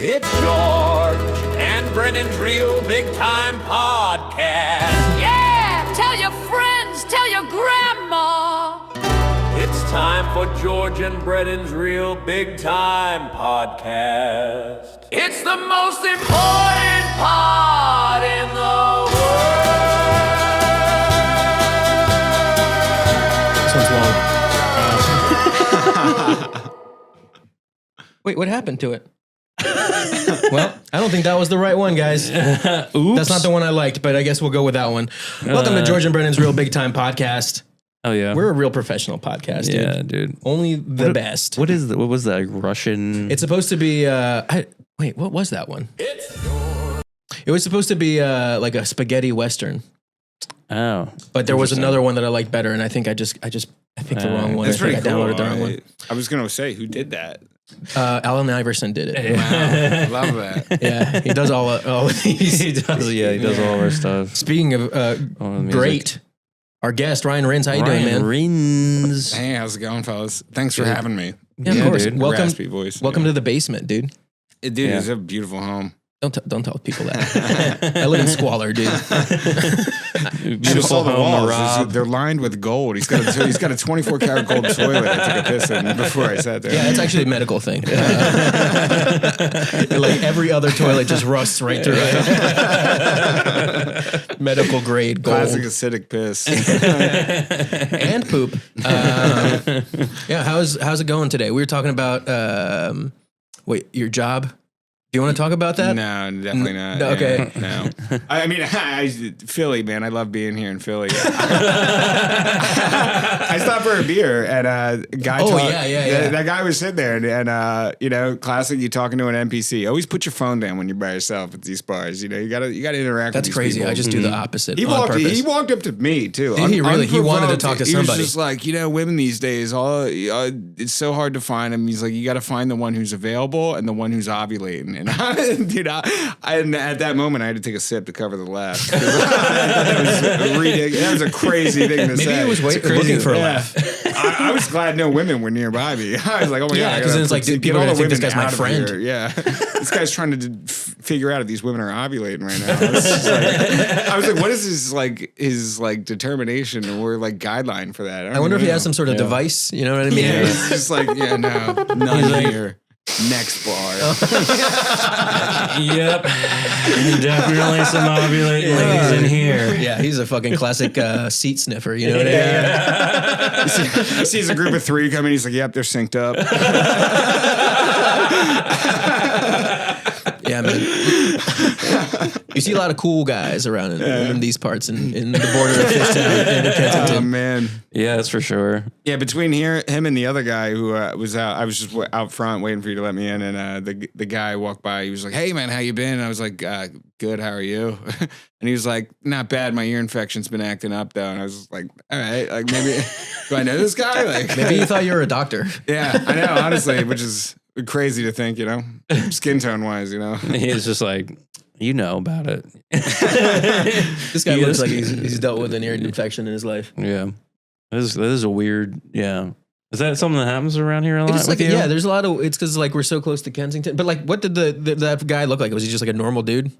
It's George and Brennan's Real Big Time Podcast. Yeah! Tell your friends, tell your grandma. It's time for George and Brennan's Real Big Time Podcast. It's the most important pod in the world. This one's long. Wait, what happened to it? Well, I don't think that was the right one, guys. Oops. That's not the one I liked, but I guess we'll go with that one. Welcome to George and Brennan's Real Big Time Podcast. Oh, yeah. We're a real professional podcast, dude. Yeah, dude. Only the best. What was that, Russian? It's supposed to be, wait, what was that one? It was supposed to be like a spaghetti western. Oh. But there was another one that I liked better, and I think I picked the wrong one. I think I downloaded the wrong one. I was going to say, who did that? Alan Iverson did it. Wow, love that. Yeah, he does all of these. He does all of our stuff. Speaking of great, our guest, Ryan Rinz. How you doing, man? Rinz. Hey, how's it going, fellas? Thanks for having me. Yeah, of course. Dude. Raspy voice. Welcome to the basement, dude. Dude, it's a beautiful home. Don't tell people that. I live in squalor, dude. Beautiful home, Rob. They're lined with gold. He's got a 24 karat gold toilet. I took a piss in before I sat there. Yeah, it's actually a medical thing. Like every other toilet just rusts right through it. Medical grade gold. Classic acidic piss. And poop. Yeah, how's it going today? We were talking about your job. Do you want to talk about that? No, definitely not. Okay. Yeah, no. I mean, Philly, man. I love being here in Philly. I stopped for a beer and a guy that guy was sitting there and classic, you talking to an NPC. Always put your phone down when you're by yourself at these bars. You know, you gotta interact with these crazy. people. I just do the opposite. He walked up to me too. Did he really? He wanted to talk to somebody. He was just like, women these days, it's so hard to find them. He's like, you got to find the one who's available and the one who's ovulating. And and at that moment, I had to take a sip to cover the laugh. That was a crazy thing to say. Maybe he was looking for a laugh. I was glad no women were nearby me. I was like, oh my God. Because it's like, people are going to think this guy's my friend. Yeah. This guy's trying to figure out if these women are ovulating right now. I was like, what is his determination or guideline for that? I wonder if he has some sort of device. You know what I mean? Yeah, it's just like, none here. Next bar. Yep. Definitely some ovulating ladies in here. Yeah, he's a fucking classic seat sniffer. You know what I mean? He sees a group of three come in. He's like, yep, they're synced up. Yeah, man. You see a lot of cool guys around in these parts in the border of Fishtown and Kensington. Oh, man. Yeah, that's for sure. Yeah, between him and the other guy who was out, I was just out front waiting for you to let me in, and the guy walked by. He was like, hey, man, how you been? And I was like, good, how are you? And he was like, not bad. My ear infection's been acting up, though. And I was like, all right, maybe, do I know this guy? Maybe you thought you were a doctor. Yeah, I know, honestly, which is crazy to think, skin tone wise, He's just like, about it. This guy looks like he's dealt with an ear infection in his life. Yeah. That is a weird, yeah. Is that something that happens around here a lot? Yeah, there's a lot of, it's because we're so close to Kensington. But what did that guy look like? Was he just like a normal dude?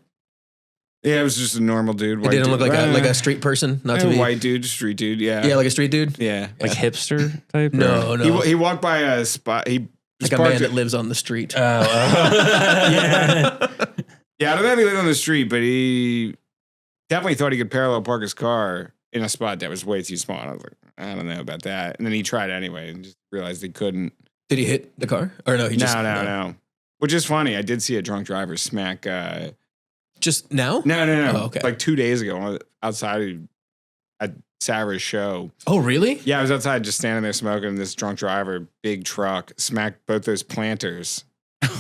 Yeah, it was just a normal dude. It didn't look like a street person? Not to be white dude, street dude, yeah. Yeah, like a street dude? Yeah. Like hipster type? No. He walked by a spot. Like a man that lives on the street. Yeah. Yeah, I don't know if he lived on the street, but he definitely thought he could parallel park his car in a spot that was way too small. I was like, I don't know about that. And then he tried anyway and just realized he couldn't. Did he hit the car? Or no, he just... No. Which is funny. I did see a drunk driver smack... just now? No. Oh, okay. Like 2 days ago outside at Sarah's show. Oh, really? Yeah, I was outside just standing there smoking, and this drunk driver, big truck, smacked both those planters.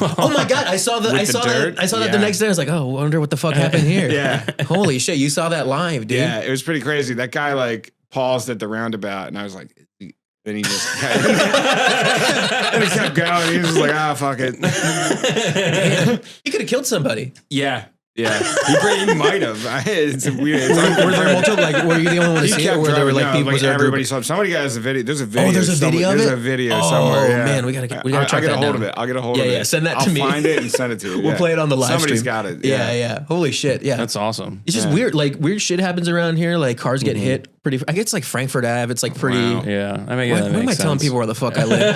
Oh my God! I saw that the next day. I was like, "Oh, I wonder what the fuck happened here." Yeah. Holy shit! You saw that live, dude. Yeah, it was pretty crazy. That guy paused at the roundabout, and I was like, then he just and he kept going. He was just like, "Ah, fuck it." He could have killed somebody. Yeah. Yeah, he might have. It's weird. It's Were there multiple? Like, were you the only one to see it, or were there were like people? Was there a group? everybody saw. Somebody has a video. There's a video. Oh, there's a video of it. There's a video Oh somewhere. Yeah. man, we gotta track I'll get a that hold down. of it. I'll get a hold of it. Yeah, send that to me. I'll find it and send it to you. We'll play it on the live Somebody's stream. got it. Yeah. Holy shit. Yeah, That's awesome. it's just weird. Like weird shit happens around here. Like cars get hit pretty. I guess like Frankfurt Ave. It's like pretty. Wow. Yeah, I mean, What am I telling people where the fuck I live?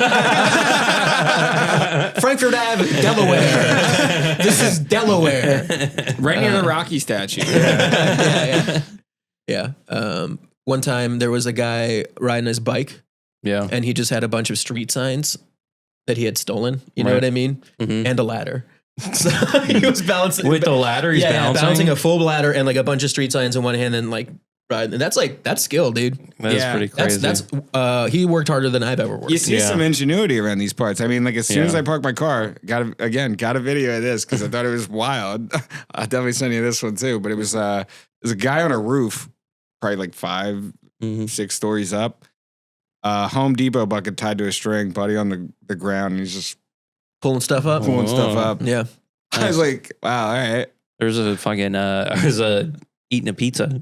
Frankfurt Ave, Delaware. This is Delaware. Right near the Rocky statue. Yeah. One time there was a guy riding his bike Yeah, and he just had a bunch of street signs that he had stolen. You know Right. what I mean? Mhm. And a ladder. So he was balancing with the ladder, he's balancing a full ladder and like a bunch of street signs in one hand and like riding. And that's skill, dude. That's Yeah, pretty crazy. That's he worked harder than I've ever worked. You see Yeah. some ingenuity around these parts. I mean, like as soon as Yeah. I parked my car, got a video of this because I thought it was wild. I'll definitely send you this one too. But it was a guy on a roof, probably like 5, 6 stories up. Home Depot bucket tied to a string, buddy on the ground, and he's just Pulling stuff up. pulling stuff up. Yeah. I was like, wow, all right. There's a fucking eating a pizza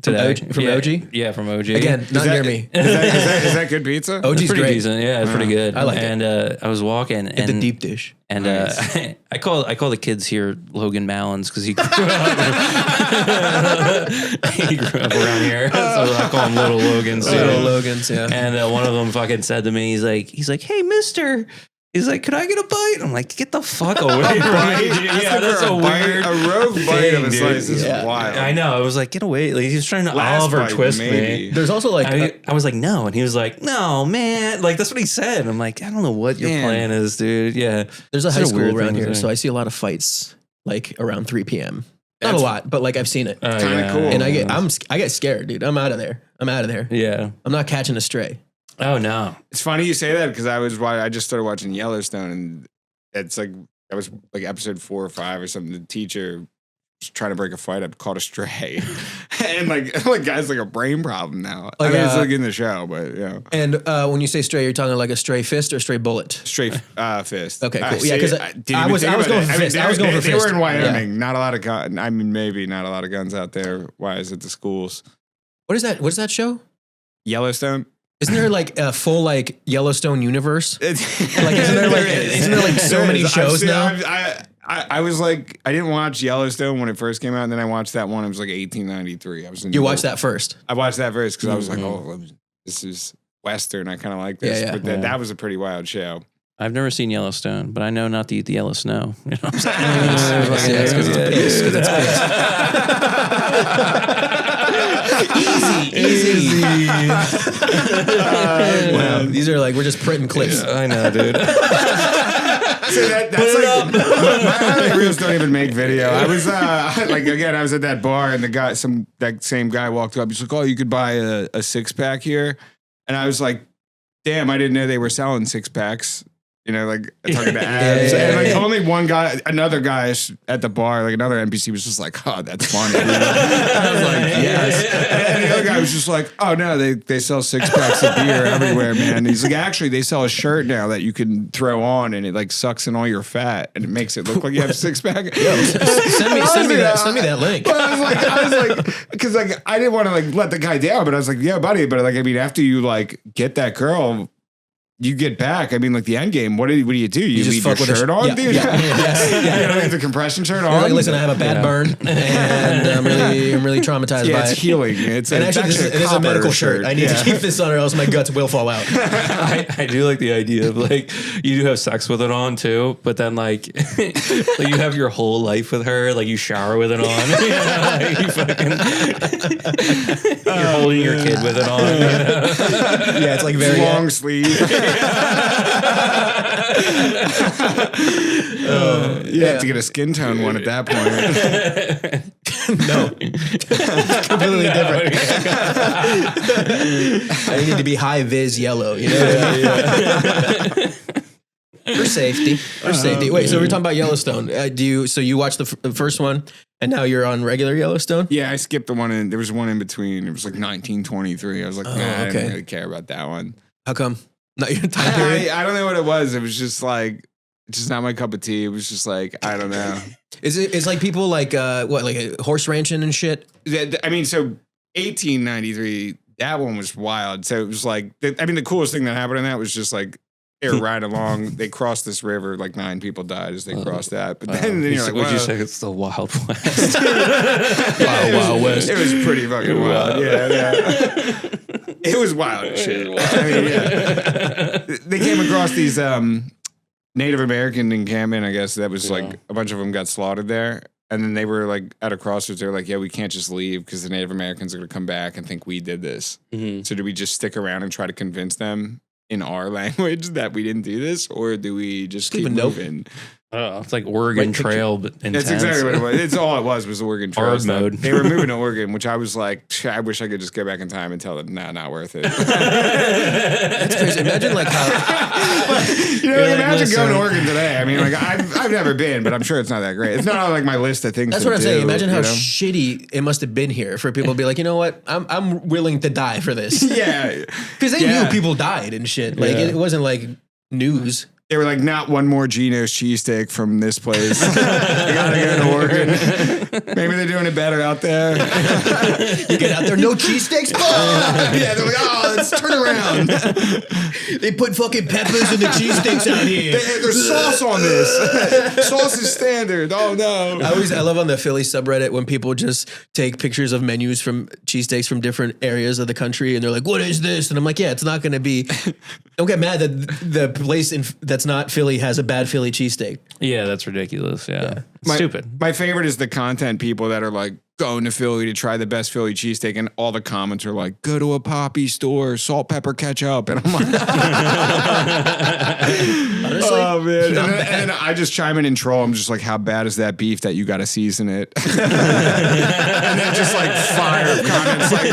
today From OG? Yeah, from OG. Again, not near me. Is that good pizza? OG's It's pretty great. decent. Yeah, it's pretty good. I like it. And I was walking Get and the deep dish. And Nice. I call the kids here Logan Mallons because he grew up around here. So I call him Little Logans. too. Little Logans, yeah. And one of them fucking said to me, he's like, hey, mister. He's like, could I get a bite? I'm like, get the fuck away from me. Yeah, that's a weird. A rogue bite of a thing, slice dude. is Yeah. wild. I know. I was like, get away. Like, he was trying to Last Oliver bite, twist maybe. me. There's also like I was like, no. And he was like, no, man. Like, that's what he said. And I'm like, I don't know what your Man. plan is, dude. Yeah. there's a It's high a school weird around thing to here, say. so I see a lot of fights like around 3 p.m. Not That's- a lot, but like I've seen it. Kinda cool. And I get scared, dude. I'm out of there. Yeah. I'm not catching a stray. Oh, no. It's funny you say that because I just started watching Yellowstone, and it's like that was like episode 4 or 5 or something. The teacher was trying to break a fight up, caught a stray, and like guy's like a brain problem now. I Like, mean, it's like in the show, but yeah, And when you say stray, you're talking like a stray fist or stray bullet. straight fist. Okay, cool. See, Yeah, 'cause didn't I even was think going about for it. fist. They I was were- going for They were fist. in Wyoming. Not a lot of gun. I mean, maybe not a lot of guns out there. Why is it the schools? What is that? What's that show? Yellowstone. Isn't there like a full like Yellowstone universe? It's, Like, isn't there like so There many is. shows now? I was like, I didn't watch Yellowstone when it first came out, and then I watched that one. It was like 1893. You watched that first. I watched that first because I was like, oh, this is Western. I kind of like this. Yeah, yeah. But that was a pretty wild show. I've never seen Yellowstone, but I know not to eat the yellow snow. You know what I'm saying? Yeah, it's 'cause it's piss, 'cause it's Easy. Wow, these are like we're just printing clips. I know, dude. So that's like my highlight reels don't even make video. I was like again, I was at that bar and that same guy walked up. He's like, "Oh, you could buy a 6-pack here," and I was like, "Damn, I didn't know they were selling 6-packs." You know, like talking to ads. Yeah, And like yeah. only one guy, another guy at the bar, like another NPC was just like, oh, that's funny. And I was like, yes. And the other guy was just like, oh no, they sell 6-packs of beer everywhere, man. And he's like, actually, they sell a shirt now that you can throw on and it like sucks in all your fat and it makes it look like you have a 6-pack. Send me that link. But I was like, because like I didn't want to like let the guy down, but I was like, yeah, buddy. But like, I mean, after you like get that girl, you get back. I mean, like the end game. What do you do? You just leave your fuck with a shirt sh- on, yeah, dude. yeah, yes, You don't leave the compression shirt You're on. like, listen, I have a bad burn, and I'm really traumatized yeah, by it's it. healing. It's And actually, it is a copper medical shirt. I need to keep this on, or else my guts will fall out. I do like the idea of like you do have sex with it on too, but then like, like you have your whole life with her, like you shower with it on. You fucking, you're holding your kid with it on. You know? Yeah, it's like very long sleeve. You have to get a skin tone one at that point. no, completely different. I need to be high vis yellow, you know. For safety. Wait, so we're talking about Yellowstone. So you watched the first one, and now you're on regular Yellowstone? Yeah, I skipped the one in. There was one in between. It was like 1923. I was like, nah, I okay. didn't really care about that one. How come? Not your time period. I don't know what it was. It was just like It's just not my cup of tea. It was just like, I don't know. It's like people like like horse ranching and shit. I mean, so 1893, that one was wild. So it was like, the coolest thing that happened in that was just like, they were riding along. They crossed this river. Like 9 people died as they crossed that. But then you're like, would you say it's the Wild West? Wild West. It was pretty fucking wild. Yeah. It was wild as shit. I mean, yeah. They came across these Native American encampment, I guess. That was like a bunch of them got slaughtered there. And then they were like at a crossroads. They were like, yeah, we can't just leave because the Native Americans are going to come back and think we did this. Mm-hmm. So do we just stick around and try to convince them in our language that we didn't do this, or do we just keep moving? Oh, it's like Oregon Trail, but intense. That's exactly what it was. It's all it was the Oregon Trail. Hard mode. They were moving to Oregon, which I was like, I wish I could just go back in time and tell them, nah, not worth it. That's crazy. Imagine like how imagine going to Oregon today. I mean, like I've never been, but I'm sure it's not that great. It's not on like my list of things. That's what I'm saying. Imagine how shitty it must have been here for people to be like, you know what, I'm willing to die for this. Yeah, because they knew people died and shit. Like it wasn't like news. They were like, not one more Geno's cheesesteak from this place. We gotta go to Oregon. Maybe they're doing it better out there. You get out there, no cheesesteaks? Yeah, they're like, oh, let's turn around. They put fucking peppers in the cheesesteaks out here. There's sauce on this. Sauce is standard. Oh, no. I love on the Philly subreddit when people just take pictures of menus from cheesesteaks from different areas of the country, and they're like, what is this? And I'm like, yeah, it's not going to be... Don't get mad that the place that's not Philly has a bad Philly cheesesteak. Yeah, that's ridiculous. Yeah. Stupid. My favorite is the content people that are like going to Philly to try the best Philly cheesesteak, and all the comments are like, go to a Poppy store, salt, pepper, ketchup. And I'm like, honestly, oh man. And I just chime in and troll. I'm just like, how bad is that beef that you got to season it? And then just like fire comments like,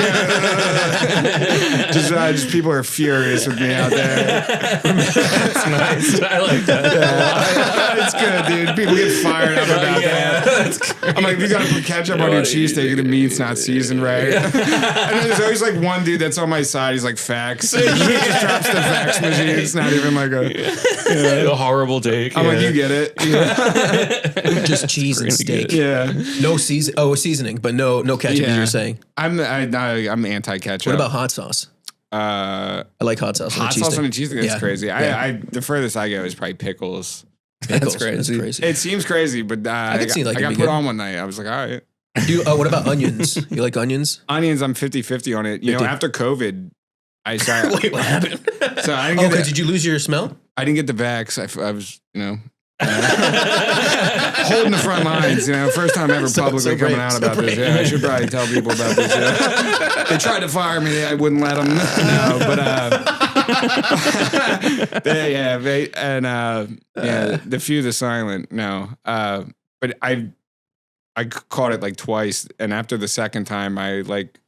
just people are furious with me out there. That's nice. I like that. Yeah. It's good, dude. People get fired up about that. I'm like, if you got to put ketchup on your cheesesteak, it means it's not seasoned right. And then there's always like one dude that's on my side. He's like, facts. He just drops the fax machine. It's not even like a horrible take. I'm like, you get it. Yeah. Just cheese and steak. Yeah. No seasoning, but no ketchup, as you're saying. I'm anti-ketchup. What about hot sauce? I like hot sauce. Hot sauce on a cheesesteak. That's crazy. Yeah. The furthest I go is probably pickles. That's crazy. It seems crazy, but I got put on one night. I was like, all right. What about onions? You like onions? Onions, I'm 50-50 on it. You know, after COVID, I started. Wait, what happened? So I didn't get did you lose your smell? I didn't get the vax. I was, holding the front lines, first time ever publicly coming out about this. Yeah, I should probably tell people about this. Yeah. They tried to fire me. I wouldn't let them. No, but the few, the silent. No, but I caught it like twice, and after the second time, I like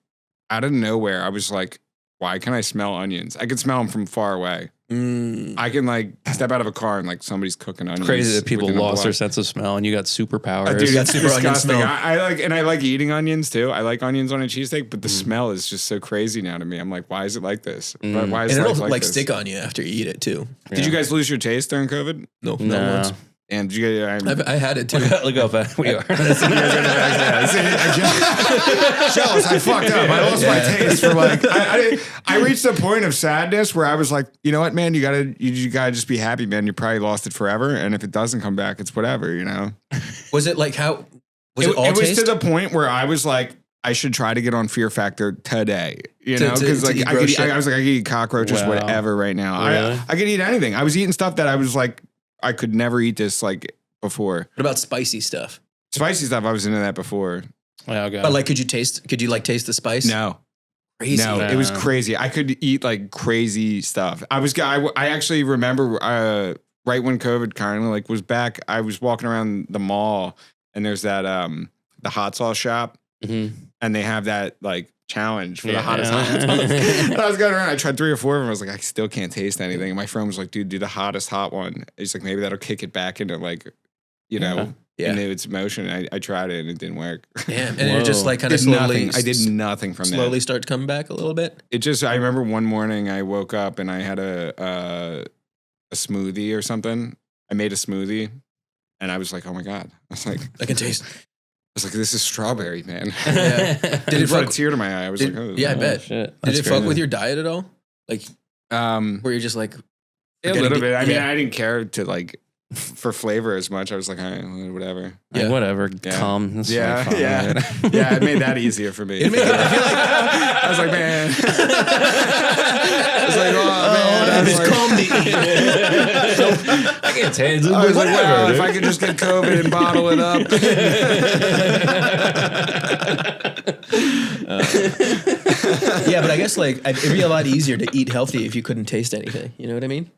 out of nowhere, I was like, why can I smell onions? I can smell them from far away. I can like step out of a car and like somebody's cooking onions. Crazy that people lost their sense of smell and you got superpowers. Dude, got super onion smell. I like eating onions too. I like onions on a cheesesteak, but the smell is just so crazy now to me. I'm like, why is it like this? Why is it life like this? Stick on you after you eat it too. Did you guys lose your taste during COVID? No, not once. And did you guys? I had it too. Look how fast we are. Jealous. I fucked up. I lost my taste for like. I reached a point of sadness where I was like, you know what, man, you gotta just be happy, man. You probably lost it forever, and if it doesn't come back, it's whatever, Was it like how? Was it all It was taste? to the point where I was like, I should try to get on Fear Factor today, because like I could eat cockroaches, whatever, right now. Really? I could eat anything. I was eating stuff that I was like, I could never eat this like before. What about spicy stuff? Spicy stuff, I was into that before. Yeah, okay. But like, could you taste the spice? No. Crazy. No, it was crazy. I could eat like crazy stuff. I actually remember right when COVID kind of like was back, I was walking around the mall and there's that the hot sauce shop, and they have that like challenge for the hottest hot sauce. And I was going around, I tried 3 or 4 of them. I was like, I still can't taste anything. And my friend was like, dude, do the hottest hot one. He's like, maybe that'll kick it back into like, into its motion. I tried it and it didn't work. Damn. And it just like kind of slowly. I did nothing from that. Slowly start coming back a little bit. I remember one morning I woke up and I had a smoothie or something. I made a smoothie, and I was like, oh my god, I was like, I can taste. I was like, this is strawberry, man. Yeah. Did it brought a tear to my eye? I was like, oh. Yeah, I bet. Shit. Did That's it fuck crazy. with your diet at all? Like, where you're just like, A little bit. I mean, yeah. I didn't care to like for flavor as much. I was like, all right, whatever. Like, Yeah. whatever. Yeah. Calm. That's Yeah, fine. yeah, yeah. It made that easier for me. It made it- I feel like I was like, man. I was like, oh man. I was it's like, calm to eat. I can't taste it. I was like, Whatever, wow, dude. if I could just get COVID and bottle it up. Yeah, but I guess like it'd be a lot easier to eat healthy if you couldn't taste anything. You know what I mean?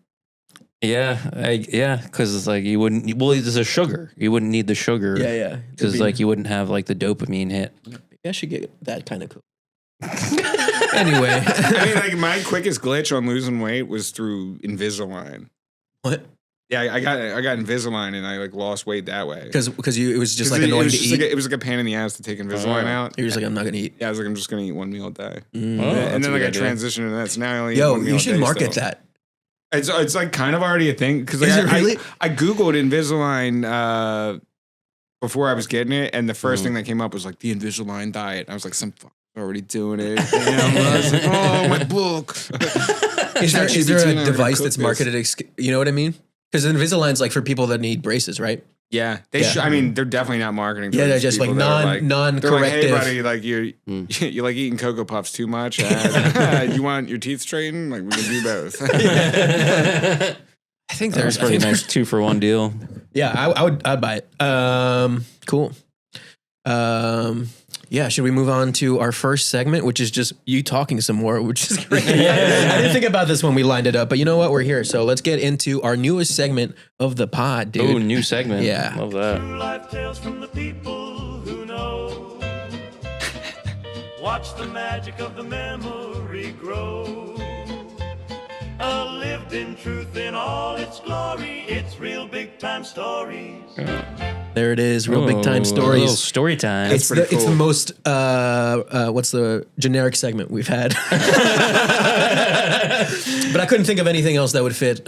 Yeah, because it's like you wouldn't. Well, there's a sugar. You wouldn't need the sugar. Yeah, yeah. Because like you wouldn't have like the dopamine hit. Maybe I should get that kind of cool. Anyway, I mean, like my quickest glitch on losing weight was through Invisalign. what? Yeah, I got Invisalign and I like lost weight that way. Because it was just like it annoying was to just eat. like it was like a pain in the ass to take Invisalign out. You're just like, I'm not gonna eat. Yeah, I was like, I'm just gonna eat one meal a day. Mm. Oh, and that's then a like I good idea. transitioned into that. So now I only eat Yo, one meal you a should day market still. that. It's like kind of already a thing because like, Is it really? I googled Invisalign before I was getting it, and the first thing that came up was like the Invisalign diet. I was like, some fuck already doing it. And I was like, oh, my book. Is there ChatGPT a and I were device cook that's this. marketed? You know what I mean? Because Invisalign's like for people that need braces, right? Yeah, Yeah. I mean, they're definitely not marketing. Yeah, towards they're just people like that are non-corrective. They're like, hey, buddy, like you like eating Cocoa Puffs too much. You want your teeth straightened? Like we can do both. I think That's there's pretty nice 2-for-1 deal. Yeah, I'd buy it. Cool. Yeah, should we move on to our first segment, which is just you talking some more, which is great. I didn't think about this when we lined it up, but you know what? We're here. So let's get into our newest segment of the pod, dude. Oh, new segment. Yeah. Love that. True life tales from the people who know. Watch the magic of the memory grow. A lived-in truth in all its glory. It's real big-time stories. There it is, real big time Oh, stories. little story time. It's pretty the cool. most what's the generic segment we've had. But I couldn't think of anything else that would fit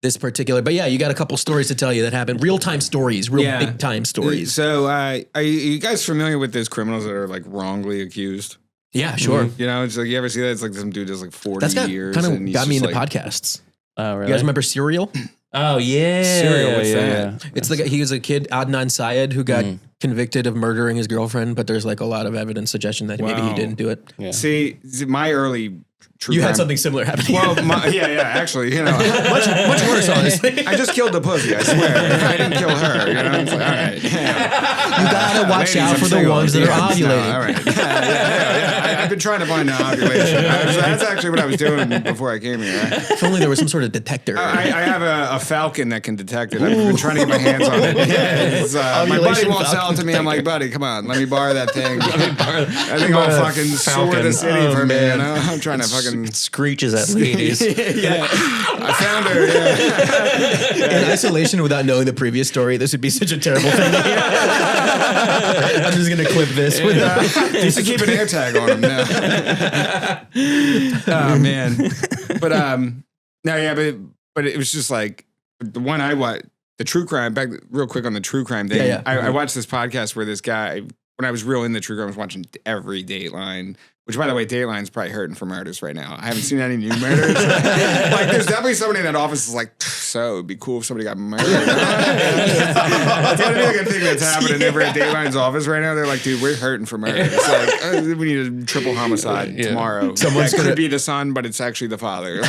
this particular. But yeah, you got a couple stories to tell you that happened. Real time stories, real big time stories. So, are you guys familiar with those criminals that are like wrongly accused? Yeah, sure. You know, it's like you ever see that? It's like some dude does like 40 That's years. kind and of he's got me just, into like, podcasts. Oh, really? You guys remember Serial? Oh, yeah. Serial, what's yeah, that? yeah. It's he was a kid, Adnan Syed, who got convicted of murdering his girlfriend, but there's like a lot of evidence suggestion that maybe he Wow. didn't do it. Yeah. See, my early true You crime. had something similar happen. Well, yeah, actually, you know, much worse, honestly. I just killed the pussy. I swear, I didn't kill her. You know, it's like, all right, yeah. You gotta watch Ladies, out I'm for the single. ones that Yeah, are ovulating. no, all right, yeah. I've been trying to find an ovulation. That's actually what I was doing before I came here. If only there was some sort of detector. I have a falcon that can detect it. I've been trying to get my hands on it. Yeah, it's, my buddy Ovulation won't sell it to me. I'm like, buddy, come on, let me borrow that thing. I think I'll fucking soar the city for me. You know, I'm trying to fucking. Screeches at ladies. Yeah, I found her. Yeah. In isolation, without knowing the previous story, this would be such a terrible thing to hear. I'm just gonna clip this. I keep an air tag on him now. Oh man, but no, yeah, but it was just like the one I watched, the true crime. Back real quick on the true crime thing. Yeah. I watched this podcast where this guy, when I was real in the true crime, I was watching every Dateline. Which, by the way, Dateline's probably hurting for murders right now. I haven't seen any new murders. Like, there's definitely somebody in that office is like, so it'd be cool if somebody got murdered. That's gotta be like a thing that's happening over at Dateline's office right now. They're like, dude, we're hurting for murder. It's like, we need a triple homicide tomorrow. Someone's that gonna- could be the son, but it's actually the father.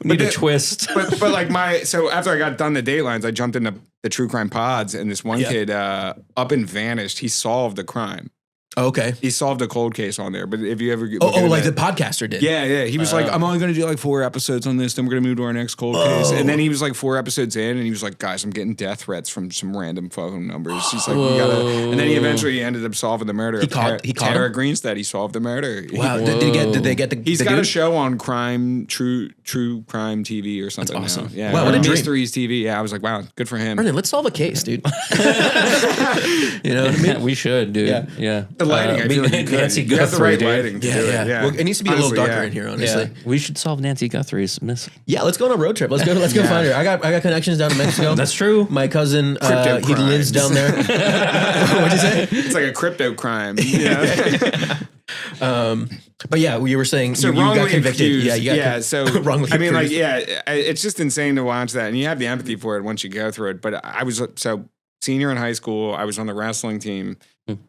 We need a twist. but like so after I got done the Datelines, I jumped into the true crime pods, and this one kid up and vanished. He solved the crime. Okay. He solved a cold case on there. But if you ever Like the podcaster did. yeah, he was like, I'm only going to do like 4 episodes on this. Then we're going to move to our next cold case. And then he was like 4 episodes in, and he was like, guys, I'm getting death threats from some random phone numbers. He's like, we gotta. And then he eventually ended up solving the murder. He of caught Tara him? Greenstead. He solved the murder. Wow. Did they get the? He's the got a dude? show on true crime TV or something. That's awesome. Now. Yeah, Wow, what a dream. Mysteries TV. Yeah, I was like, wow, good for him. Brendan, let's solve a case, dude. You know what I mean? We should, dude. Yeah. Yeah. The lighting, I feel like you could. Nancy You have the right Guthrie, dude. lighting to do it. Yeah. Well, it needs to be a Honestly, little darker yeah. in here, honestly. We should solve Nancy Guthrie's missing. Yeah, let's go on a road trip. Let's go Yeah. find her. I got connections down in Mexico. That's true. My cousin, Crypto he lives crimes. down there. What'd you say? It's like a crypto crime. You know? But yeah, you were saying So you got wrongly convicted. accused. You got So wrongly I mean, like, accused. it's just insane to watch that, and you have the empathy for it once you go through it. But I was senior in high school. I was on the wrestling team,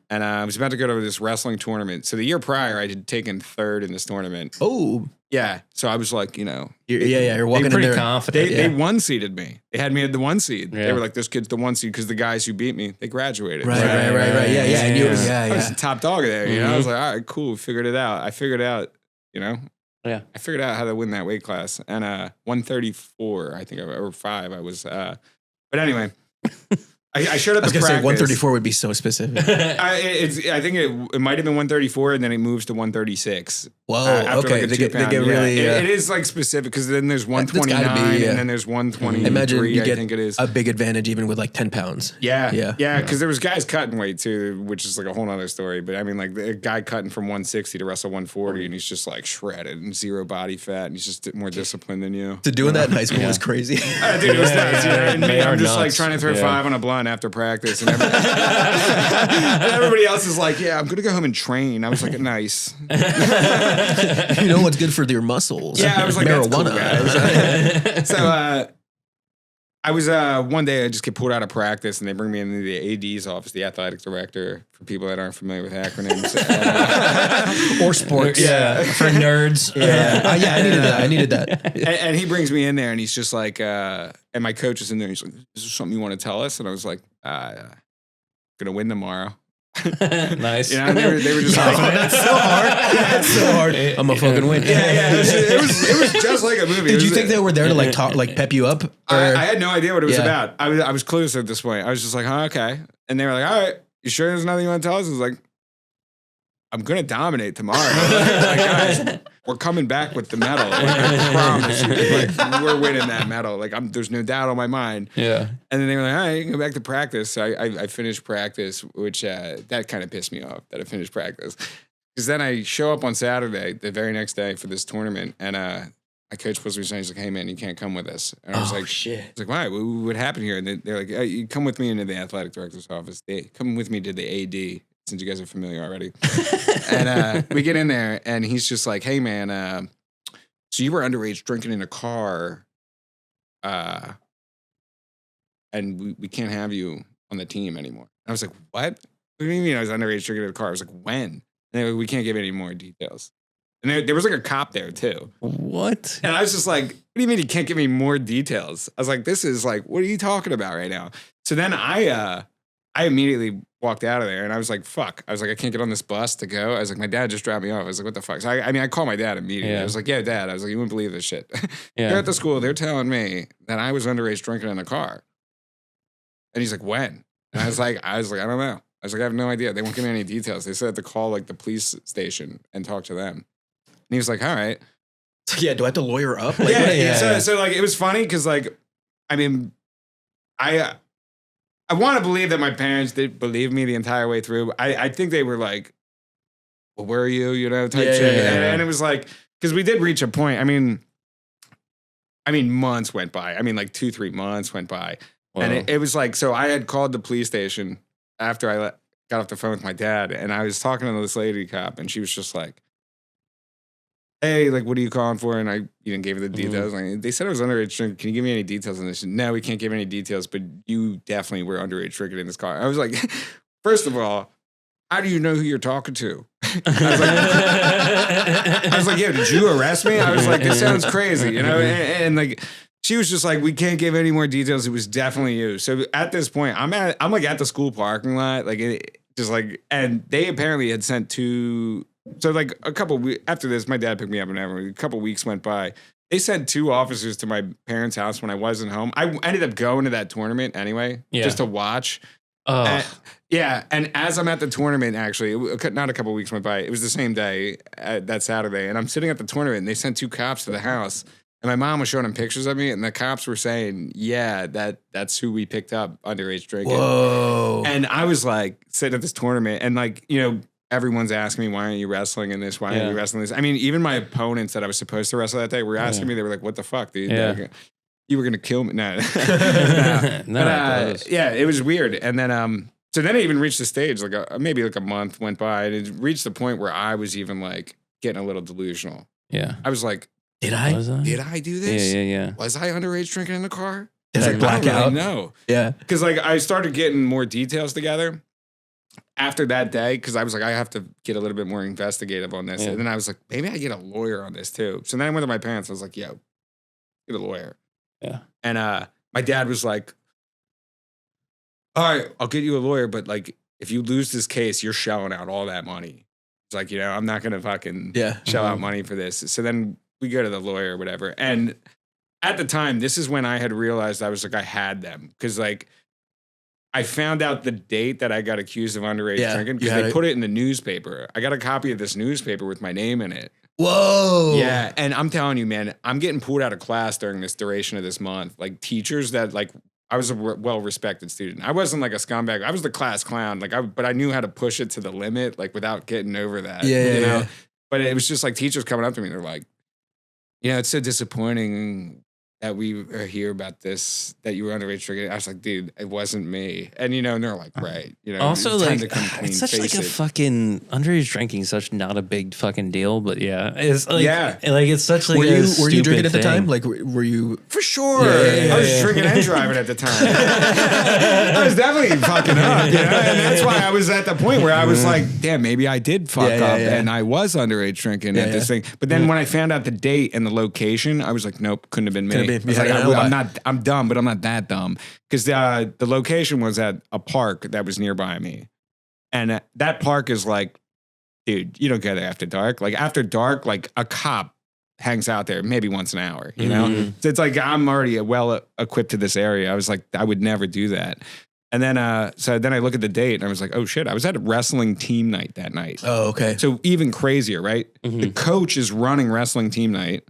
and I was about to go to this wrestling tournament. So the year prior, I had taken third in this tournament. Oh, Yeah, so I was like, you know, you're walking in Pretty there. confident. they one seeded me. They had me at the one seed. Yeah. They were like, this kid's the one seed because the guys who beat me, they graduated. Right. Yeah. And you, I was the top dog there. You know, I was like, all right, cool, figured it out. I figured out, you know. Yeah. I figured out how to win that weight class. And 134, I think, or 5, I was. But anyway, I showed up I was to gonna say practice. 134 would be so specific. I think it might have been 134, and then it moves to 136. Whoa, After okay. like a They get 2 pound. really. It is like specific because then there's That's 129 gotta be, and then there's 123. Imagine you I get think it is. a big advantage even with like 10 pounds. Yeah. Yeah. Because there was guys cutting weight too, which is like a whole nother story. But I mean, like a guy cutting from 160 to wrestle 140, and he's just like shredded and zero body fat, and he's just more disciplined than you. So doing that in high school was crazy. Dude, it was nuts. You know, and me, They are I'm just like nuts. trying to throw Yeah. 5 on a blunt after practice, and everybody else is like, "Yeah, I'm gonna go home and train." I was like, "Nice." You know what's good for your muscles? Yeah, I was like, "That's cool, marijuana. guys." So I was one day I just get pulled out of practice, and they bring me into the AD's office, the athletic director, for people that aren't familiar with acronyms. Or sports. Yeah, for nerds. Yeah, I needed that. And he brings me in there, and he's just like, and my coach is in there. He's like, "Is there something you want to tell us?" And I was like, "Gonna win tomorrow." Nice. You know, and they were just like, That's so hard. That's so hard. I'm a fucking win. yeah. It was just like a movie. Did you think they were there to like talk, like pep you up? Or? I had no idea what it was Yeah. about. I was clueless at this point. I was just like, "Huh, okay." And they were like, "All right, you sure there's nothing you want to tell us?" I was like, "I'm gonna dominate tomorrow." Like, guys, we're coming back with the medal. Like, I promise you. Like, we're winning that medal. Like, there's no doubt on my mind. Yeah. And then they were like, "All right, you can go back to practice." So I finished practice, which that kind of pissed me off that I finished practice. Because then I show up on Saturday, the very next day for this tournament, and my coach supposed to be saying, he's like, "Hey man, you can't come with us." And I was like, shit. I was like, "Why? What happened here?" And they're like, "Hey, you come with me into the athletic director's office. Come with me to the AD, since you guys are familiar already." And we get in there, and he's just like, "Hey man, so you were underage drinking in a car, and we can't have you on the team anymore." And I was like, "What? What do you mean I was underage drinking in a car?" I was like, "When?" And they were like, "We can't give any more details." And there was like a cop there too. What? And I was just like, "What do you mean you can't give me more details?" I was like, "This is like, what are you talking about right now?" So then I immediately walked out of there, and I was like, "Fuck!" I was like, "I can't get on this bus to go." I was like, "My dad just dropped me off." I was like, "What the fuck?" So I called my dad immediately. Yeah. I was like, "Yeah, Dad." I was like, "You wouldn't believe this shit." Yeah. They're at the school. They're telling me that I was underage drinking in a car. And he's like, "When?" And I was like, "I don't know." I was like, "I have no idea. They won't give me any details." They said I had to call like the police station and talk to them. And he was like, "All right." So, yeah, do I have to lawyer up? Like, Yeah. So like it was funny because like, I mean, I want to believe that my parents did believe me the entire way through. I think they were like, "Well, where are you?" You know, type Yeah, shit. yeah. And it was like, because we did reach a point. I mean, months went by. I mean, like 2-3 months went by. Wow. And it was like, so I had called the police station after I got off the phone with my dad, and I was talking to this lady cop, and she was just like, "Hey, like, what are you calling for?" And I even gave her the details. Like, they said I was underage drinking. "Can you give me any details on this?" She said, "No, we can't give any details, but you definitely were underage drinking in this car." I was like, first of all, how do you know who you're talking to? I was like, "Yeah, did you arrest me?" I was like, "This sounds crazy," you know? And like, she was just like, "We can't give any more details. It was definitely you." So at this point, I'm like at the school parking lot, like just like, and they apparently had sent 2. So like a couple after this, my dad picked me up and everything. A couple weeks went by. They sent 2 officers to my parents' house when I wasn't home. I ended up going to that tournament anyway, just to watch. Oh. Yeah, and as I'm at the tournament, actually, not a couple weeks went by. It was the same day, that Saturday, and I'm sitting at the tournament, and they sent 2 cops to the house, and my mom was showing them pictures of me, and the cops were saying, "Yeah, that's who we picked up underage drinking." Whoa. And I was like sitting at this tournament, and like, you know, everyone's asking me, why aren't you wrestling in this? Why aren't you wrestling this? I mean, even my opponents that I was supposed to wrestle that day were asking me, they were like, what the fuck, dude? Yeah. You were going to kill me. No. No, yeah, it was weird. And then, so then I even reached the stage, like maybe like a month went by, and it reached the point where I was even like getting a little delusional. Yeah. I was like, Did I? did I do this? Yeah. Was I underage drinking in the car? Did I black out? No. Yeah. Because like I started getting more details together after that day, because I was like, I have to get a little bit more investigative on this. Yeah. And then I was like, maybe I get a lawyer on this too. So then I went to my parents. I was like, yo, get a lawyer. Yeah. And my dad was like, all right, I'll get you a lawyer, but like if you lose this case, you're shelling out all that money. It's like, I'm not gonna fucking shell out money for this. So then we go to the lawyer or whatever. And at the time, this is when I had realized I was like, I had them. Because like I found out the date that I got accused of underage drinking because they put it in the newspaper. I got a copy of this newspaper with my name in it. Whoa. Yeah. And I'm telling you, man, I'm getting pulled out of class during this duration of this month. Like teachers that like, I was a well-respected student. I wasn't like a scumbag. I was the class clown. But I knew how to push it to the limit, like without getting over that. Yeah, you know? yeah. But it was just like teachers coming up to me. They're like, it's so disappointing that we hear about this, that you were underage drinking. I was like, dude, it wasn't me. And, and they're like, right. Also, it's time like, to come clean, it's such like face a it. fucking underage drinking, such not a big fucking deal, but yeah, it's like, like it's such like Were you stupid drinking at the thing. time? Like, were you? For sure. Yeah, I was drinking and driving at the time. I was definitely fucking up, And that's why I was at the point where I was like, damn, maybe I did fuck up and I was underage drinking at this thing. But then when I found out the date and the location, I was like, nope, couldn't have been me. Couldn't have been- I was yeah, like, I'm dumb, but I'm not that dumb. Because the location was at a park that was nearby me. And that park is like, dude, you don't go there after dark. Like after dark, like a cop hangs out there maybe once an hour, So it's like, I'm already well equipped to this area. I was like, I would never do that. And then, so then I look at the date and I was like, oh shit, I was at a wrestling team night that night. Oh, okay. So even crazier, right? The coach is running wrestling team night,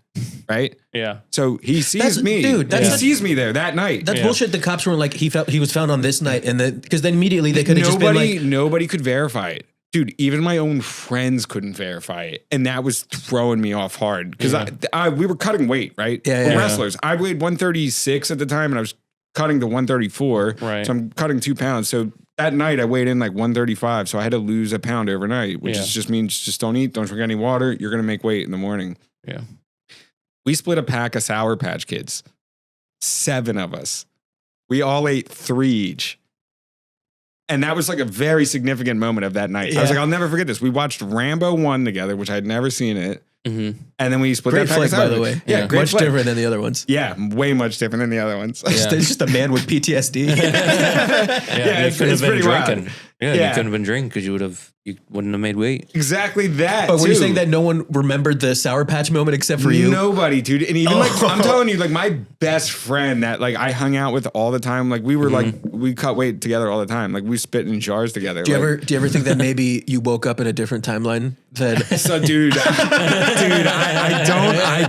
right? Yeah. So he sees me. Dude, he sees me there that night. That's bullshit. The cops weren't like, he was found on this night. And then, because then immediately they could have just been like, nobody could verify it. Dude, even my own friends couldn't verify it. And that was throwing me off hard. Because we were cutting weight, right? We're wrestlers. I weighed 136 at the time and I was cutting to 134. Right. So I'm cutting 2 pounds. So that night I weighed in like 135. So I had to lose a pound overnight, which just means just don't eat, don't drink any water. You're going to make weight in the morning. Yeah. We split a pack of Sour Patch Kids. 7 of us. We all ate 3 each. And that was like a very significant moment of that night. I was like, I'll never forget this. We watched Rambo 1 together, which I had never seen it. Mm-hmm. And then we split great that pack flick, of by Sour the Patch. way. Yeah, great much flick. different than the other ones. Yeah, way much different than the other ones. It's just a man with PTSD. It's you couldn't have been pretty wild. drinking. Yeah, you couldn't have been drinking because you wouldn't have made weight. Exactly that. But were you too. saying that no one remembered the Sour Patch moment except for you? Nobody, dude. And even like, I'm telling you, like my best friend that like I hung out with all the time, like we were like, we cut weight together all the time. Like we spit in jars together. Do you ever think that maybe you woke up in a different timeline? So dude, I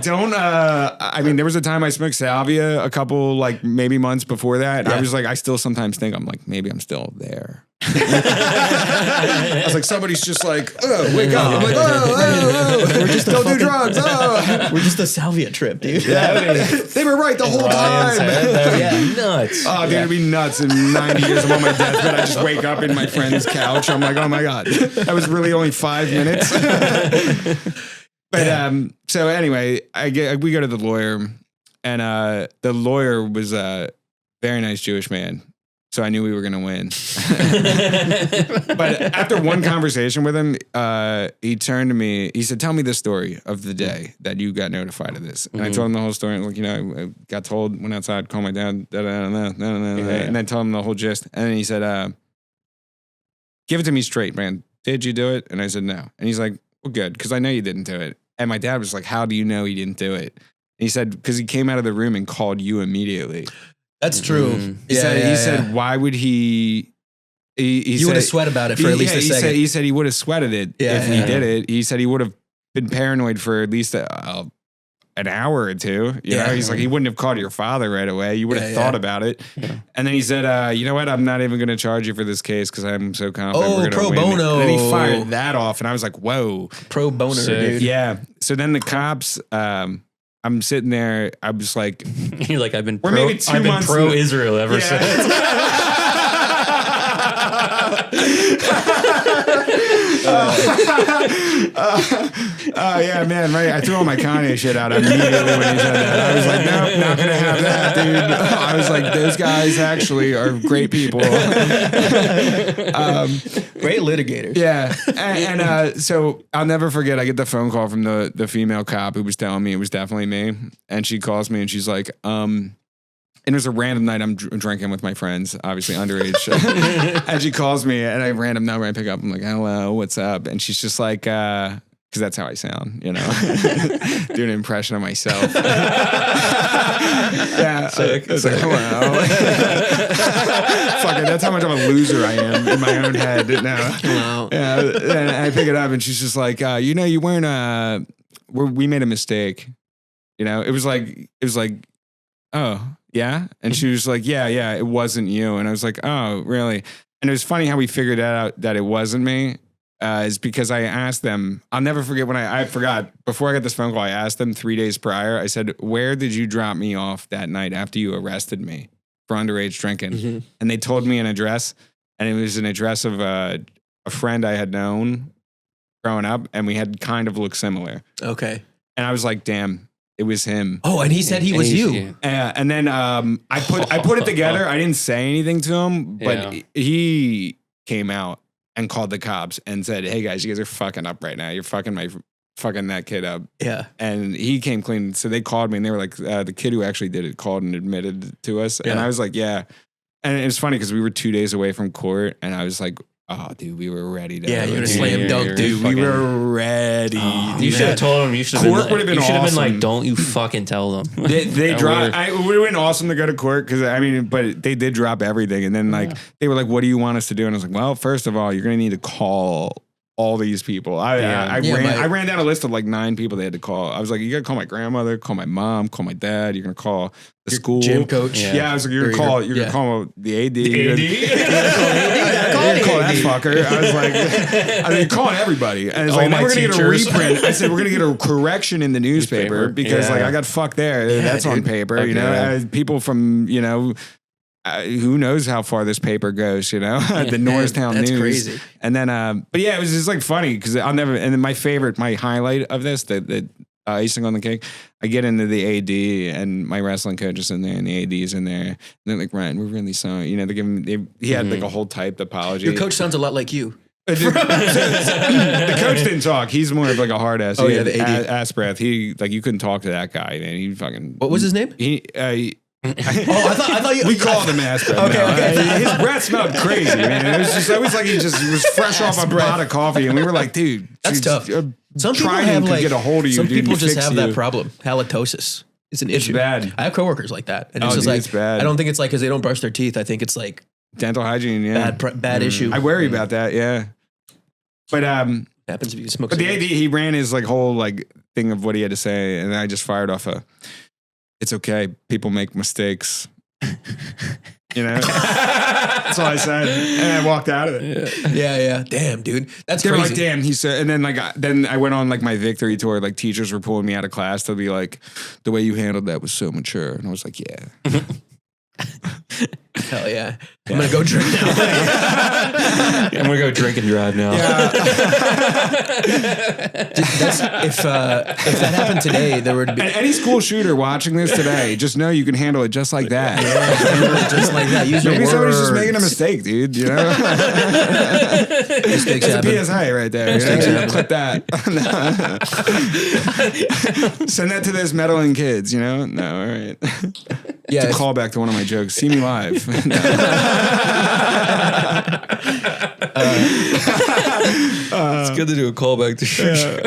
don't, I mean, there was a time I smoked salvia a couple, like maybe months before that. And I was like, I still sometimes think I'm like, maybe I'm still there. I was like, somebody's just like, oh, wake up. I'm like, oh, We're just don't do drugs. Oh. We're just a salvia trip, dude. They were right the whole time. That would be nuts. Oh, dude, it'd be nuts. In 90 years, I'm on my deathbed. I just wake up in my friend's couch. I'm like, oh my God, that was really only 5 minutes. But so anyway, we go to the lawyer, and the lawyer was a very nice Jewish man. So I knew we were going to win. But after one conversation with him, he turned to me. He said, tell me the story of the day that you got notified of this. And I told him the whole story. Like, I got told, went outside, called my dad, and then told him the whole gist. And then he said, give it to me straight, man. Did you do it? And I said, no. And he's like, well, good, because I know you didn't do it. And my dad was like, how do you know he didn't do it? And he said, because he came out of the room and called you immediately. That's true. He said, why would he you would have sweat about it for at least a second. He said he would have sweated it if he did it. He said he would have been paranoid for at least a an hour or two. You know, he's like, he wouldn't have called your father right away. You would have thought about it. Yeah. And then he said, you know what? I'm not even going to charge you for this case because I'm so confident we're going to pro win. bono. And then he fired that off. And I was like, whoa. Pro boner, dude. Yeah. So then the cops, I'm sitting there. I was like, you're like, I've been months pro Israel ever since. Yeah, man, right. I threw all my Kanye shit out immediately when he said that. I was like, nope, not gonna have that, dude. I was like, those guys actually are great people. Great litigators. Yeah. And so I'll never forget, I get the phone call from the female cop who was telling me it was definitely me. And she calls me and she's like, and it was a random night. I'm drinking with my friends, obviously underage. And she calls me and I random number. I pick up. I'm like, hello, what's up? And she's just like, because that's how I sound, you know, do an impression of myself. Yeah. Sick. I was like, hello. Fuck it. That's how much of a loser I am in my own head now. Wow. Yeah. And I pick it up and she's just like, you know, you weren't, we made a mistake. You know, it was like, oh, yeah. And she was like, yeah, it wasn't you. And I was like, oh, really? And it was funny how we figured out that it wasn't me is because I asked them, I'll never forget when I forgot, before I got this phone call, I asked them 3 days prior, I said, where did you drop me off that night after you arrested me for underage drinking? Mm-hmm. And they told me an address, and it was an address of a friend I had known growing up, and we had kind of looked similar. Okay. And I was like, damn. It was him. Oh, and he said he was you. And then I put it together. I didn't say anything to him, but he came out and called the cops and said, "Hey guys, you guys are fucking up right now. You're fucking that kid up." Yeah. And he came clean. So they called me and they were like, the kid who actually did it called and admitted to us. Yeah. And I was like, yeah. And it was funny because we were 2 days away from court, and I was like, oh, dude, we were ready to. Yeah, you're a slam dunk, dude. We were ready. You should have told him. You should have been. You should have been like, "Don't you fucking tell them." They dropped. It would have been awesome to go to court because but they did drop everything, and then they were like, "What do you want us to do?" And I was like, "Well, first of all, you're gonna need to call all these people." I ran down a list of like 9 people they had to call. I was like, "You gotta call my grandmother, call my mom, call my dad. You're gonna call the school gym coach." Yeah, I was like, "You're gonna call the AD." The AD. Call that fucker. I was like, you're calling everybody. And it's like, we're going to get a reprint. I said, we're going to get a correction in the newspaper because I got fucked there. Yeah, that's on paper, okay. You know, people from, you know, who knows how far this paper goes, you know, the Norristown News. That's crazy. And then, but yeah, it was just like funny because and then my highlight of this, the icing on the cake, I get into the AD and my wrestling coach is in there and the AD is in there. And they're like, Ryan, we're really sorry. You know, he had like a whole typed apology. Your coach sounds a lot like you. The coach didn't talk. He's more of like a hard ass. Oh yeah, the AD. Ass breath. He like, you couldn't talk to that guy, man. He fucking. What was his name? I thought you. We called him ass breath. Okay. His breath smelled crazy, man. It was like he just was fresh off a pot of coffee, and we were like, dude, that's tough. Some people have like get a hold of you. Some dude, people just have that problem. Halitosis. It's an issue. It's bad. I have coworkers like that, and it's just like, it's bad. I don't think it's like because they don't brush their teeth. I think it's like dental hygiene. Yeah, bad issue. I worry about that. Yeah, but happens if you smoke. But the AD, he ran his like whole like thing of what he had to say, and I just fired off it's okay. People make mistakes. You know, that's all I said, and I walked out of it. Yeah. Damn, dude, that's they crazy. Were like, damn, he said, and then then I went on like my victory tour. Like teachers were pulling me out of class to be like, the way you handled that was so mature, and I was like, yeah. Hell yeah. I'm gonna go drink now. I'm gonna go drink and drive now. Yeah. If that happened today, there would be any school shooter watching this today. Just know you can handle it just like that. Yeah, just like that. Use Maybe somebody's just making a mistake, dude. You know, mistakes that's happen. a PSA right there. Mistakes happen. Clip that. Send that to those meddling kids. You know, no, all right. Yeah, it's a callback to one of my jokes. See me live. It's good to do a callback to your show.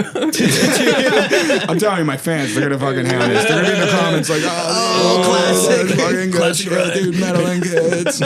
I'm telling you, my fans, they're gonna fucking have this. They're gonna be in the comments like, classic, fucking classic, good shit, dude, meddling kids.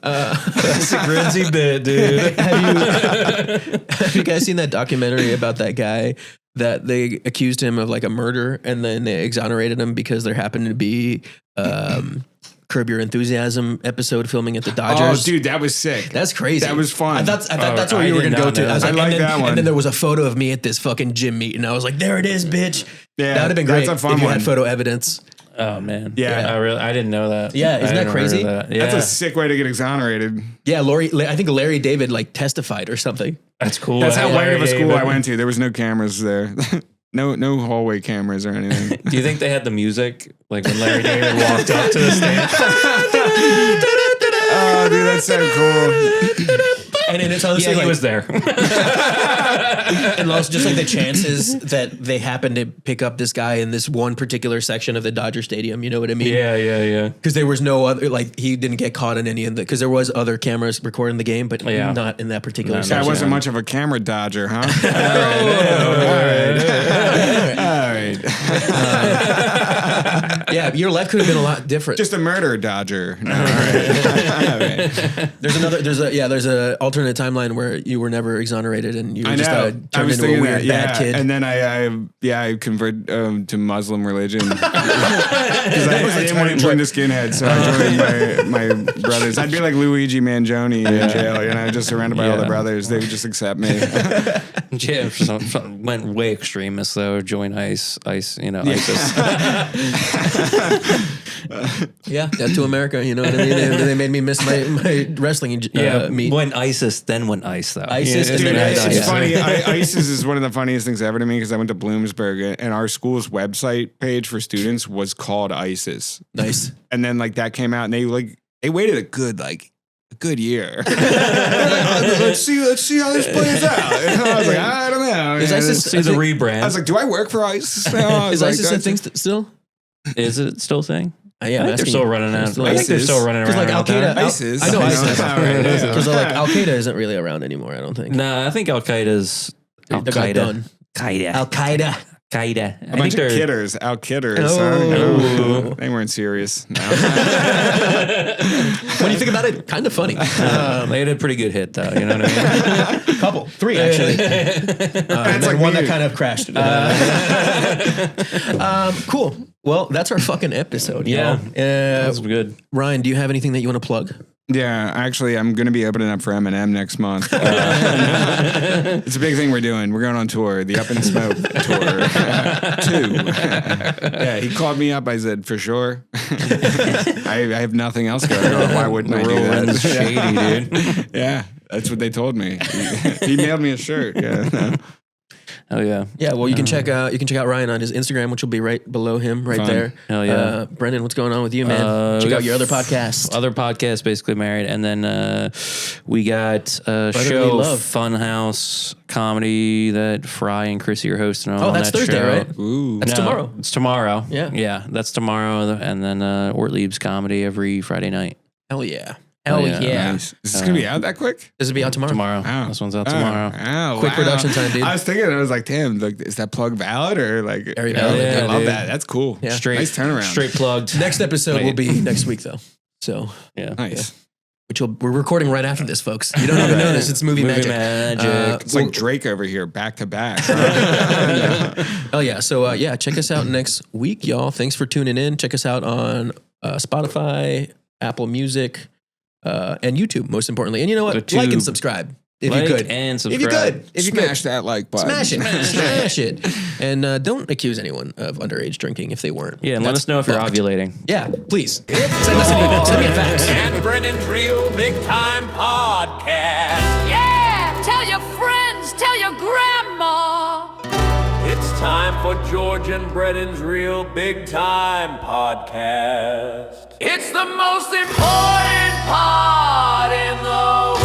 Classic Rinz bit, dude. Have you guys seen that documentary about that guy that they accused him of like a murder, and then they exonerated him because there happened to be Curb Your Enthusiasm episode filming at the Dodgers. Oh, dude, that was sick. That's crazy. That was fun. I thought that's where you were going to go to. I was like, like that one. And then there was a photo of me at this fucking gym meet, and I was like, there it is, bitch. Yeah, that would have been great that's a fun if you one. had photo evidence. Oh man. Yeah. I didn't know that. Yeah, isn't that crazy? Yeah. That's a sick way to get exonerated. Yeah, I think Larry David like testified or something. That's cool. That's how Larry weird of a school David. I went to. There was no cameras there. No hallway cameras or anything. Do you think they had the music like when Larry David walked up to the stage? Oh, dude, that's so cool. And it's honestly Yeah, he like, was there. and also just like the chances that they happened to pick up this guy in this one particular section of the Dodger Stadium. You know what I mean? Yeah. Because there was no other, like he didn't get caught in any of the, because there was other cameras recording the game, but Yeah. not in that particular No, section. That wasn't much of a camera dodger, huh? All right. Yeah, your life could have been a lot different. Just a murder dodger. No, all right. There's a alternate timeline where you were never exonerated and you were I just know. I turned was into a thinking weird that, bad kid. And then I converted to Muslim religion because I didn't want to join the skinheads, so I joined my brothers. I'd be like Luigi Mangione in jail, just surrounded by all the brothers. They would just accept me. Yeah, went way extremist though. Join ISIS. ISIS. Yeah, to America, you know what I mean? They made me miss my wrestling meet. When ISIS, then went ICE though. ISIS and Dude, then ISIS. it's funny. ISIS is one of the funniest things ever to me because I went to Bloomsburg and our school's website page for students was called ISIS. Nice. And then like that came out and they waited a good year. let's see how this plays out. And I was like, I don't know. Is ISIS See the rebrand. I was like, do I work for ISIS now? Is ISIS a thing still? Is it still a thing? Yeah, I think they're still running out. I think they're still running around. Because like Al Qaeda, ISIS. I know I know. ISIS. All right, yeah. Because like Al Qaeda isn't really around anymore. I don't think. No, I think Al Qaeda's They got done. Al Qaeda. Qaeda. A bunch of kidders, out kidders. Oh. They weren't serious. No. When you think about it, kind of funny. They had a pretty good hit though. You know what I mean? Couple, 3 actually. And like one me. that kind of crashed. Cool. Well, that's our fucking episode. Yeah. That's That's good. Ryan, do you have anything that you want to plug? Yeah, actually, I'm going to be opening up for Eminem next month. It's a big thing we're doing. We're going on tour, the Up in Smoke tour 2. Yeah, he called me up. I said, for sure. I have nothing else going on. Why wouldn't I do that? Rinz shady, dude. Yeah, that's what they told me. He mailed me a shirt. Yeah. Oh yeah. Yeah, well, you can check out Ryan on his Instagram, which will be right below him, right Fun. there. Hell yeah. Brendan, what's going on with you, man? Check we out got your other podcast. Other podcast, basically married, and then we got a Brotherly show, Love. Funhouse comedy that Fry and Chrissy are hosting on. Oh, that's that Thursday, show. right? Ooh. That's tomorrow. It's tomorrow. Yeah. That's tomorrow, and then Ortlieb's comedy every Friday night. Hell yeah. Hell yeah. Nice. Is this going to be out that quick? This will be out tomorrow. Tomorrow. Wow. This one's out tomorrow. Oh, Quick wow. production time, dude. I was thinking, I was like, damn, like, is that plug valid or like? Very valid. I Yeah, love dude. that. That's cool. Yeah. Straight, Nice turnaround. Straight plugged. Next episode will be next week, though. So, Yeah. Nice. we're recording right after this, folks. You don't even know this. It's movie magic. It's like Drake over here, back to back. Oh yeah. So check us out next week, y'all. Thanks for tuning in. Check us out on Spotify, Apple Music, and YouTube, most importantly. And you know what? The Like and tube. subscribe if Like you could. and If you subscribe. could. If you Smash could. that like button. Smash it. Smash it. And don't accuse anyone of underage drinking if they weren't. Yeah, and let That's us know if you're fucked. ovulating. Yeah, please. Send me a fax. And Brennan's Real Big Time Podcast. Yeah! Tell your friends, tell your grandma. It's time for George and Brennan's Real Big Time Podcast. It's the most important part in the